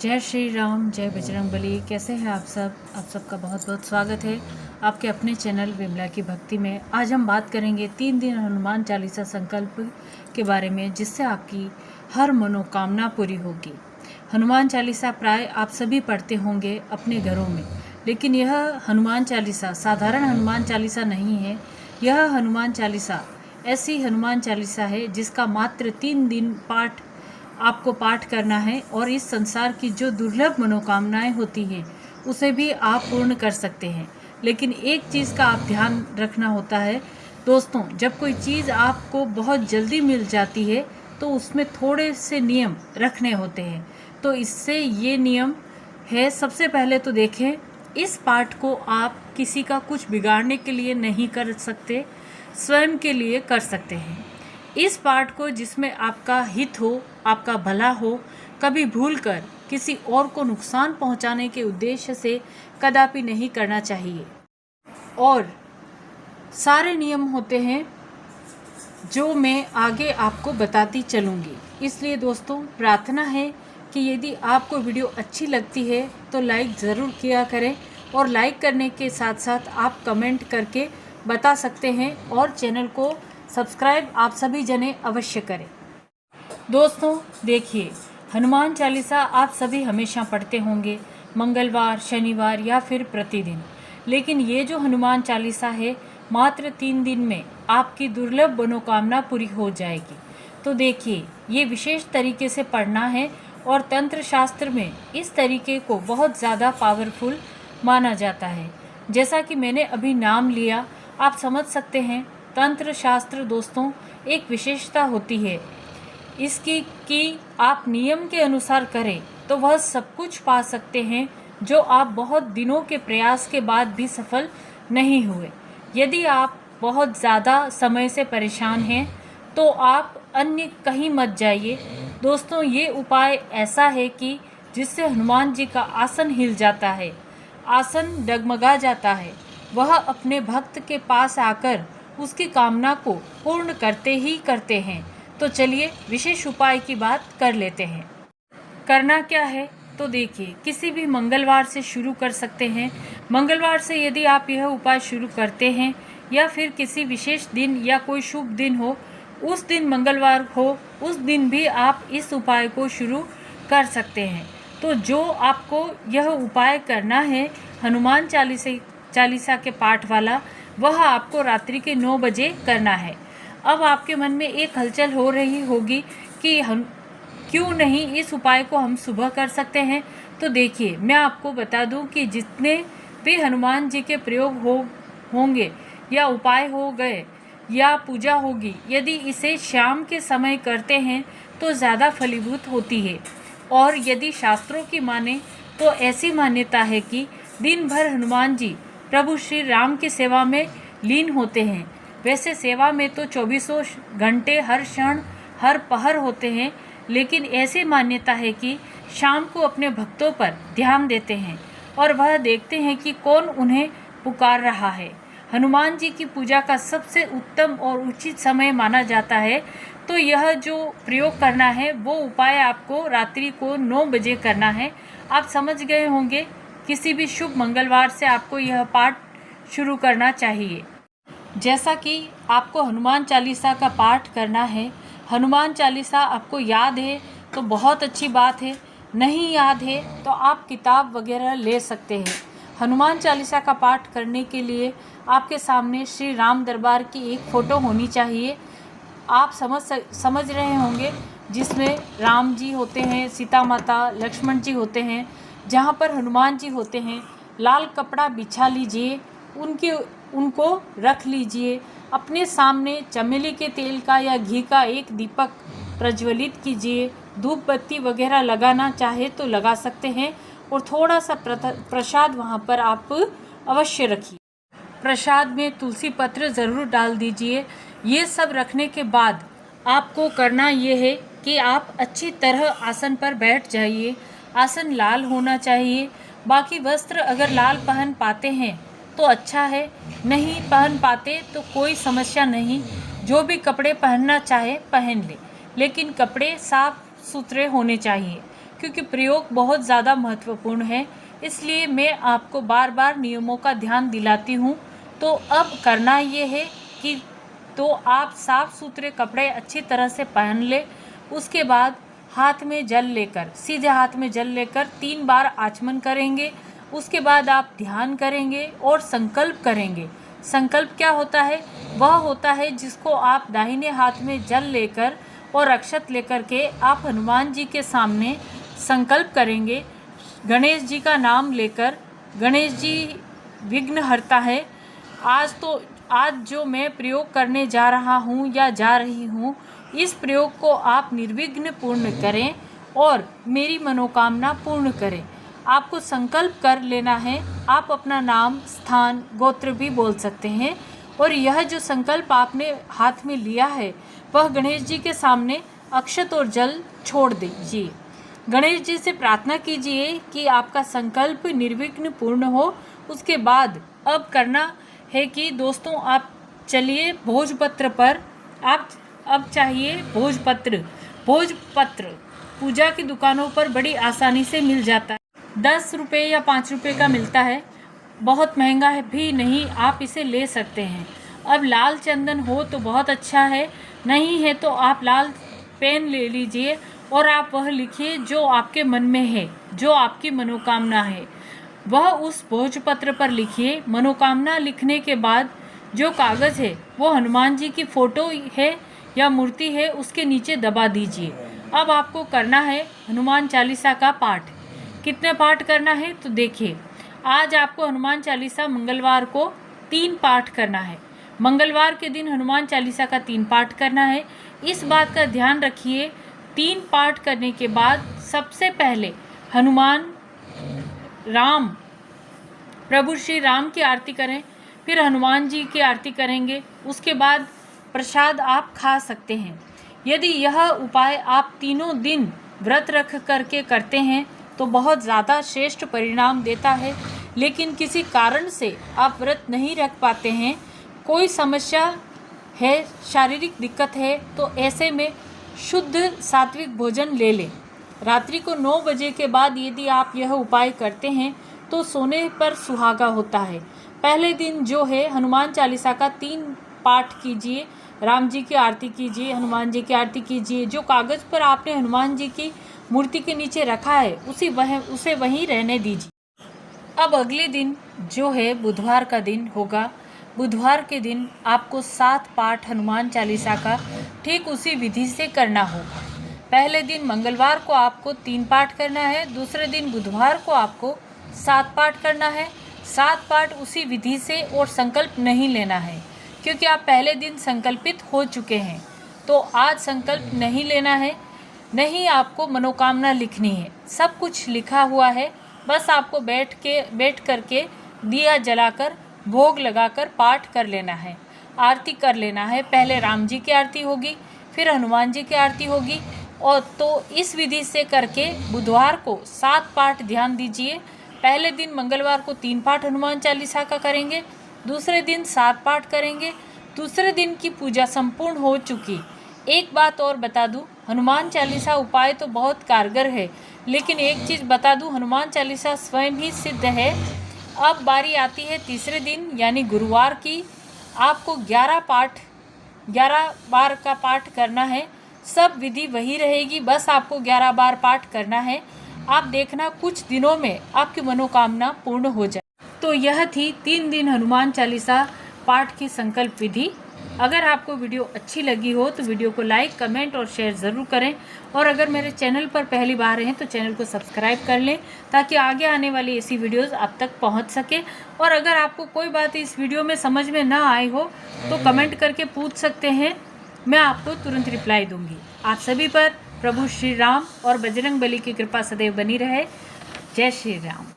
जय श्री राम, जय बजरंगबली। कैसे हैं आप सब? आप सबका बहुत बहुत स्वागत है आपके अपने चैनल विमला की भक्ति में। आज हम बात करेंगे 3 दिन हनुमान चालीसा संकल्प के बारे में, जिससे आपकी हर मनोकामना पूरी होगी। हनुमान चालीसा प्राय आप सभी पढ़ते होंगे अपने घरों में, लेकिन यह हनुमान चालीसा साधारण हनुमान चालीसा नहीं है। यह हनुमान चालीसा ऐसी हनुमान चालीसा है जिसका मात्र 3 दिन आपको पाठ करना है, और इस संसार की जो दुर्लभ मनोकामनाएं होती हैं उसे भी आप पूर्ण कर सकते हैं। लेकिन एक चीज़ का आप ध्यान रखना होता है दोस्तों, जब कोई चीज़ आपको बहुत जल्दी मिल जाती है तो उसमें थोड़े से नियम रखने होते हैं। तो इससे ये नियम है, सबसे पहले तो देखें, इस पाठ को आप किसी का कुछ बिगाड़ने के लिए नहीं कर सकते, स्वयं के लिए कर सकते हैं। इस पाठ को जिसमें आपका हित हो, आपका भला हो, कभी भूलकर किसी और को नुकसान पहुंचाने के उद्देश्य से कदापि नहीं करना चाहिए। और सारे नियम होते हैं जो मैं आगे आपको बताती चलूँगी। इसलिए दोस्तों, प्रार्थना है कि यदि आपको वीडियो अच्छी लगती है तो लाइक ज़रूर किया करें, और लाइक करने के साथ साथ आप कमेंट करके बता सकते हैं, और चैनल को सब्सक्राइब आप सभी जने अवश्य करें। दोस्तों देखिए, हनुमान चालीसा आप सभी हमेशा पढ़ते होंगे, मंगलवार, शनिवार या फिर प्रतिदिन। लेकिन ये जो हनुमान चालीसा है, मात्र 3 दिन में आपकी दुर्लभ मनोकामना पूरी हो जाएगी। तो देखिए, ये विशेष तरीके से पढ़ना है, और तंत्र शास्त्र में इस तरीके को बहुत ज़्यादा पावरफुल माना जाता है। जैसा कि मैंने अभी नाम लिया, आप समझ सकते हैं, तंत्र शास्त्र दोस्तों एक विशेषता होती है इसकी कि आप नियम के अनुसार करें तो वह सब कुछ पा सकते हैं जो आप बहुत दिनों के प्रयास के बाद भी सफल नहीं हुए। यदि आप बहुत ज़्यादा समय से परेशान हैं तो आप अन्य कहीं मत जाइए दोस्तों। ये उपाय ऐसा है कि जिससे हनुमान जी का आसन हिल जाता है, आसन डगमगा जाता है। वह अपने भक्त के पास आकर उसकी कामना को पूर्ण करते ही करते हैं। तो चलिए विशेष उपाय की बात कर लेते हैं। करना क्या है तो देखिए, किसी भी मंगलवार से शुरू कर सकते हैं। मंगलवार से यदि आप यह उपाय शुरू करते हैं, या फिर किसी विशेष दिन या कोई शुभ दिन हो, उस दिन मंगलवार हो, उस दिन भी आप इस उपाय को शुरू कर सकते हैं। तो जो आपको यह उपाय करना है हनुमान चालीसा के पाठ वाला, वह आपको रात्रि के 9 बजे करना है। अब आपके मन में एक हलचल हो रही होगी कि हम क्यों नहीं इस उपाय को हम सुबह कर सकते हैं। तो देखिए, मैं आपको बता दूं कि जितने भी हनुमान जी के प्रयोग होंगे या उपाय हो गए या पूजा होगी, यदि इसे शाम के समय करते हैं तो ज़्यादा फलीभूत होती है। और यदि शास्त्रों की माने तो ऐसी मान्यता है कि दिन भर हनुमान जी प्रभु श्री राम की सेवा में लीन होते हैं। वैसे सेवा में तो 24 घंटे हर क्षण हर पहर होते हैं, लेकिन ऐसी मान्यता है कि शाम को अपने भक्तों पर ध्यान देते हैं और वह देखते हैं कि कौन उन्हें पुकार रहा है। हनुमान जी की पूजा का सबसे उत्तम और उचित समय माना जाता है। तो यह जो प्रयोग करना है वो उपाय आपको रात्रि को 9 बजे करना है। आप समझ गए होंगे, किसी भी शुभ मंगलवार से आपको यह पाठ शुरू करना चाहिए। जैसा कि आपको हनुमान चालीसा का पाठ करना है, हनुमान चालीसा आपको याद है तो बहुत अच्छी बात है, नहीं याद है तो आप किताब वगैरह ले सकते हैं। हनुमान चालीसा का पाठ करने के लिए आपके सामने श्री राम दरबार की एक फ़ोटो होनी चाहिए। आप समझ रहे होंगे, जिसमें राम जी होते हैं, सीता माता, लक्ष्मण जी होते हैं। जहाँ पर हनुमान जी होते हैं, लाल कपड़ा बिछा लीजिए, उनको रख लीजिए। अपने सामने चमेली के तेल का या घी का एक दीपक प्रज्वलित कीजिए। धूप बत्ती वगैरह लगाना चाहे तो लगा सकते हैं, और थोड़ा सा प्रसाद वहाँ पर आप अवश्य रखिए। प्रसाद में तुलसी पत्र ज़रूर डाल दीजिए। ये सब रखने के बाद आपको करना ये है कि आप अच्छी तरह आसन पर बैठ जाइए। आसन लाल होना चाहिए। बाकी वस्त्र अगर लाल पहन पाते हैं तो अच्छा है, नहीं पहन पाते तो कोई समस्या नहीं। जो भी कपड़े पहनना चाहे पहन ले, लेकिन कपड़े साफ सुथरे होने चाहिए। क्योंकि प्रयोग बहुत ज़्यादा महत्वपूर्ण है, इसलिए मैं आपको बार बार नियमों का ध्यान दिलाती हूँ। तो अब करना ये है कि तो आप साफ सुथरे कपड़े अच्छी तरह से पहन ले। उसके बाद हाथ में जल लेकर, सीधे हाथ में जल लेकर 3 बार आचमन करेंगे। उसके बाद आप ध्यान करेंगे और संकल्प करेंगे। संकल्प क्या होता है? वह होता है जिसको आप दाहिने हाथ में जल लेकर और अक्षत लेकर के आप हनुमान जी के सामने संकल्प करेंगे, गणेश जी का नाम लेकर। गणेश जी विघ्नहर्ता है। आज जो मैं प्रयोग करने जा रहा हूँ या जा रही हूँ, इस प्रयोग को आप निर्विघ्न पूर्ण करें और मेरी मनोकामना पूर्ण करें। आपको संकल्प कर लेना है। आप अपना नाम, स्थान, गोत्र भी बोल सकते हैं और यह जो संकल्प आपने हाथ में लिया है वह गणेश जी के सामने अक्षत और जल छोड़ दीजिए। गणेश जी से प्रार्थना कीजिए कि आपका संकल्प निर्विघ्न पूर्ण हो। उसके बाद अब करना है कि दोस्तों, आप चलिए भोजपत्र पर। आप अब चाहिए भोजपत्र पूजा की दुकानों पर बड़ी आसानी से मिल जाता है। 10 रुपये या 5 रुपये का मिलता है, बहुत महंगा है भी नहीं, आप इसे ले सकते हैं। अब लाल चंदन हो तो बहुत अच्छा है, नहीं है तो आप लाल पेन ले लीजिए और आप वह लिखिए जो आपके मन में है, जो आपकी मनोकामना है, वह उस भोजपत्र पर लिखिए। मनोकामना लिखने के बाद जो कागज़ है वो हनुमान जी की फ़ोटो है या मूर्ति है उसके नीचे दबा दीजिए। अब आपको करना है हनुमान चालीसा का पाठ। कितने पाठ करना है तो देखिए, आज आपको हनुमान चालीसा मंगलवार को 3 पाठ करना है। मंगलवार के दिन हनुमान चालीसा का 3 पाठ करना है। इस बात का ध्यान रखिए, 3 पाठ करने के बाद सबसे पहले हनुमान राम, प्रभु श्री राम की आरती करें, फिर हनुमान जी की आरती करेंगे। उसके बाद प्रसाद आप खा सकते हैं। यदि यह उपाय आप तीनों दिन व्रत रख करके करते हैं तो बहुत ज़्यादा श्रेष्ठ परिणाम देता है। लेकिन किसी कारण से आप व्रत नहीं रख पाते हैं, कोई समस्या है, शारीरिक दिक्कत है, तो ऐसे में शुद्ध सात्विक भोजन ले लें। रात्रि को 9 बजे के बाद यदि आप यह उपाय करते हैं तो सोने पर सुहागा होता है। पहले दिन जो है हनुमान चालीसा का 3 पाठ कीजिए, राम जी की आरती कीजिए, हनुमान जी की आरती कीजिए। जो कागज़ पर आपने हनुमान जी की मूर्ति के नीचे रखा है उसे वहीं रहने दीजिए। अब अगले दिन जो है बुधवार का दिन होगा। बुधवार के दिन आपको 7 पाठ हनुमान चालीसा का ठीक उसी विधि से करना होगा। पहले दिन मंगलवार को आपको 3 पाठ करना है, दूसरे दिन बुधवार को आपको 7 पाठ करना है। 7 पाठ उसी विधि से और संकल्प नहीं लेना है, क्योंकि आप पहले दिन संकल्पित हो चुके हैं। तो आज संकल्प नहीं लेना है, नहीं आपको मनोकामना लिखनी है। सब कुछ लिखा हुआ है, बस आपको बैठ करके दिया जलाकर भोग लगाकर पाठ कर लेना है, आरती कर लेना है। पहले राम जी की आरती होगी, फिर हनुमान जी की आरती होगी। और तो इस विधि से करके बुधवार को 7 पाठ ध्यान दीजिए। पहले दिन मंगलवार को 3 पाठ हनुमान चालीसा का करेंगे, दूसरे दिन 7 पाठ करेंगे। दूसरे दिन की पूजा संपूर्ण हो चुकी। एक बात और बता दूं, हनुमान चालीसा उपाय तो बहुत कारगर है, लेकिन एक चीज़ बता दूं, हनुमान चालीसा स्वयं ही सिद्ध है। अब बारी आती है तीसरे दिन यानी गुरुवार की। आपको 11 बार का पाठ करना है। सब विधि वही रहेगी, बस आपको 11 बार पाठ करना है। आप देखना कुछ दिनों में आपकी मनोकामना पूर्ण हो जाए। तो यह थी 3 दिन हनुमान चालीसा पाठ की संकल्प विधि। अगर आपको वीडियो अच्छी लगी हो तो वीडियो को लाइक, कमेंट और शेयर ज़रूर करें। और अगर मेरे चैनल पर पहली बार हैं तो चैनल को सब्सक्राइब कर लें, ताकि आगे आने वाली ऐसी वीडियोस आप तक पहुंच सके। और अगर आपको कोई बात इस वीडियो में समझ में ना आई हो तो कमेंट करके पूछ सकते हैं, मैं आपको तुरंत रिप्लाई दूंगी। आप सभी पर प्रभु श्री राम और बजरंग बली की कृपा सदैव बनी रहे। जय श्री राम।